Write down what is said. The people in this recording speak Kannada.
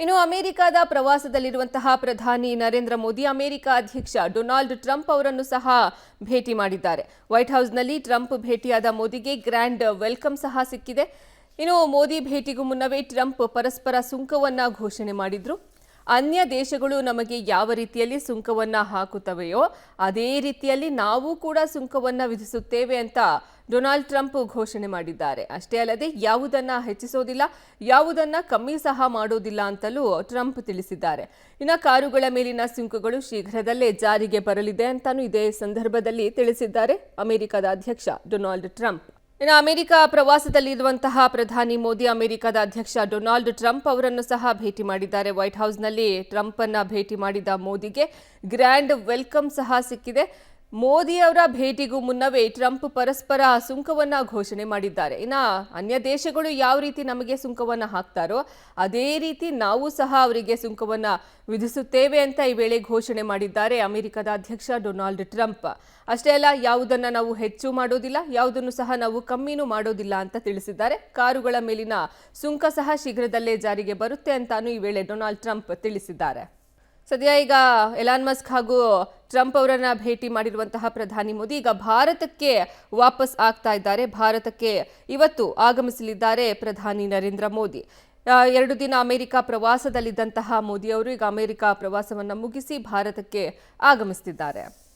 ಇನ್ನು ಅಮೆರಿಕದ ಪ್ರವಾಸದಲ್ಲಿರುವಂತಹ ಪ್ರಧಾನಿ ನರೇಂದ್ರ ಮೋದಿ ಅಮೆರಿಕ ಅಧ್ಯಕ್ಷ ಡೊನಾಲ್ಡ್ ಟ್ರಂಪ್ ಅವರನ್ನು ಸಹ ಭೇಟಿ ಮಾಡಿದ್ದಾರೆ. ವೈಟ್ ಹೌಸ್ನಲ್ಲಿ ಟ್ರಂಪ್ ಭೇಟಿಯಾದ ಮೋದಿಗೆ ಗ್ರ್ಯಾಂಡ್ ವೆಲ್ಕಮ್ ಸಹ ಸಿಕ್ಕಿದೆ. ಇನ್ನು ಮೋದಿ ಭೇಟಿಗೂ ಮುನ್ನವೇ ಟ್ರಂಪ್ ಪರಸ್ಪರ ಸುಂಕವನ್ನ ಘೋಷಣೆ ಮಾಡಿದ್ರು. ಅನ್ಯ ದೇಶಗಳು ನಮಗೆ ಯಾವ ರೀತಿಯಲ್ಲಿ ಸುಂಕವನ್ನ ಹಾಕುತ್ತವೆಯೋ ಅದೇ ರೀತಿಯಲ್ಲಿ ನಾವು ಕೂಡ ಸುಂಕವನ್ನ ವಿಧಿಸುತ್ತೇವೆ ಅಂತ ಡೊನಾಲ್ಡ್ ಟ್ರಂಪ್ ಘೋಷಣೆ ಮಾಡಿದ್ದಾರೆ. ಅಷ್ಟೇ ಅಲ್ಲದೆ ಯಾವುದನ್ನ ಹೆಚ್ಚಿಸೋದಿಲ್ಲ, ಯಾವುದನ್ನ ಕಮ್ಮಿ ಸಹ ಮಾಡೋದಿಲ್ಲ ಅಂತಲೂ ಟ್ರಂಪ್ ತಿಳಿಸಿದ್ದಾರೆ. ಇನ್ನು ಕಾರುಗಳ ಮೇಲಿನ ಸುಂಕಗಳು ಶೀಘ್ರದಲ್ಲೇ ಜಾರಿಗೆ ಬರಲಿದೆ ಅಂತಾನೂ ಇದೇ ಸಂದರ್ಭದಲ್ಲಿ ತಿಳಿಸಿದ್ದಾರೆ ಅಮೆರಿಕದ ಅಧ್ಯಕ್ಷ ಡೊನಾಲ್ಡ್ ಟ್ರಂಪ್. ಇನ್ನು ಅಮೆರಿಕ ಪ್ರವಾಸದಲ್ಲಿರುವಂತಹ ಪ್ರಧಾನಿ ಮೋದಿ ಅಮೆರಿಕದ ಅಧ್ಯಕ್ಷ ಡೊನಾಲ್ಡ್ ಟ್ರಂಪ್ ಅವರನ್ನು ಸಹ ಭೇಟಿ ಮಾಡಿದ್ದಾರೆ. ವೈಟ್ ಹೌಸ್ನಲ್ಲಿ ಟ್ರಂಪ್ ಅನ್ನ ಭೇಟಿ ಮಾಡಿದ ಮೋದಿಗೆ ಗ್ರ್ಯಾಂಡ್ ವೆಲ್ಕಮ್ ಸಹ ಸಿಕ್ಕಿದೆ. ಮೋದಿ ಅವರ ಭೇಟಿಗೂ ಮುನ್ನವೇ ಟ್ರಂಪ್ ಪರಸ್ಪರ ಸುಂಕವನ್ನ ಘೋಷಣೆ ಮಾಡಿದ್ದಾರೆ. ಇನ್ನು ಅನ್ಯ ದೇಶಗಳು ಯಾವ ರೀತಿ ನಮಗೆ ಸುಂಕವನ್ನ ಹಾಕ್ತಾರೋ ಅದೇ ರೀತಿ ನಾವು ಸಹ ಅವರಿಗೆ ಸುಂಕವನ್ನ ವಿಧಿಸುತ್ತೇವೆ ಅಂತ ಈ ವೇಳೆ ಘೋಷಣೆ ಮಾಡಿದ್ದಾರೆ ಅಮೆರಿಕದ ಅಧ್ಯಕ್ಷ ಡೊನಾಲ್ಡ್ ಟ್ರಂಪ್. ಅಷ್ಟೇ ಅಲ್ಲ, ಯಾವುದನ್ನ ನಾವು ಹೆಚ್ಚು ಮಾಡೋದಿಲ್ಲ, ಯಾವುದನ್ನು ಸಹ ನಾವು ಕಮ್ಮಿನೂ ಮಾಡೋದಿಲ್ಲ ಅಂತ ತಿಳಿಸಿದ್ದಾರೆ. ಕಾರುಗಳ ಮೇಲಿನ ಸುಂಕ ಸಹ ಶೀಘ್ರದಲ್ಲೇ ಜಾರಿಗೆ ಬರುತ್ತೆ ಅಂತಾನೂ ಈ ವೇಳೆ ಡೊನಾಲ್ಡ್ ಟ್ರಂಪ್ ತಿಳಿಸಿದ್ದಾರೆ. ಸದ್ಯ ಈಗ ಎಲಾನ್ ಮಸ್ಕ್ ಹಾಗೂ ಟ್ರಂಪ್ ಅವರನ್ನ ಭೇಟಿ ಮಾಡಿರುವಂತಹ ಪ್ರಧಾನಿ ಮೋದಿ ಈಗ ಭಾರತಕ್ಕೆ ವಾಪಸ್ ಆಗ್ತಾ ಇದ್ದಾರೆ. ಭಾರತಕ್ಕೆ ಇವತ್ತು ಆಗಮಿಸಲಿದ್ದಾರೆ ಪ್ರಧಾನಿ ನರೇಂದ್ರ ಮೋದಿ. 2 ದಿನ ಅಮೆರಿಕ ಪ್ರವಾಸದಲ್ಲಿದ್ದಂತಹ ಮೋದಿ ಅವರು ಈಗ ಅಮೆರಿಕ ಪ್ರವಾಸವನ್ನ ಮುಗಿಸಿ ಭಾರತಕ್ಕೆ ಆಗಮಿಸುತ್ತಿದ್ದಾರೆ.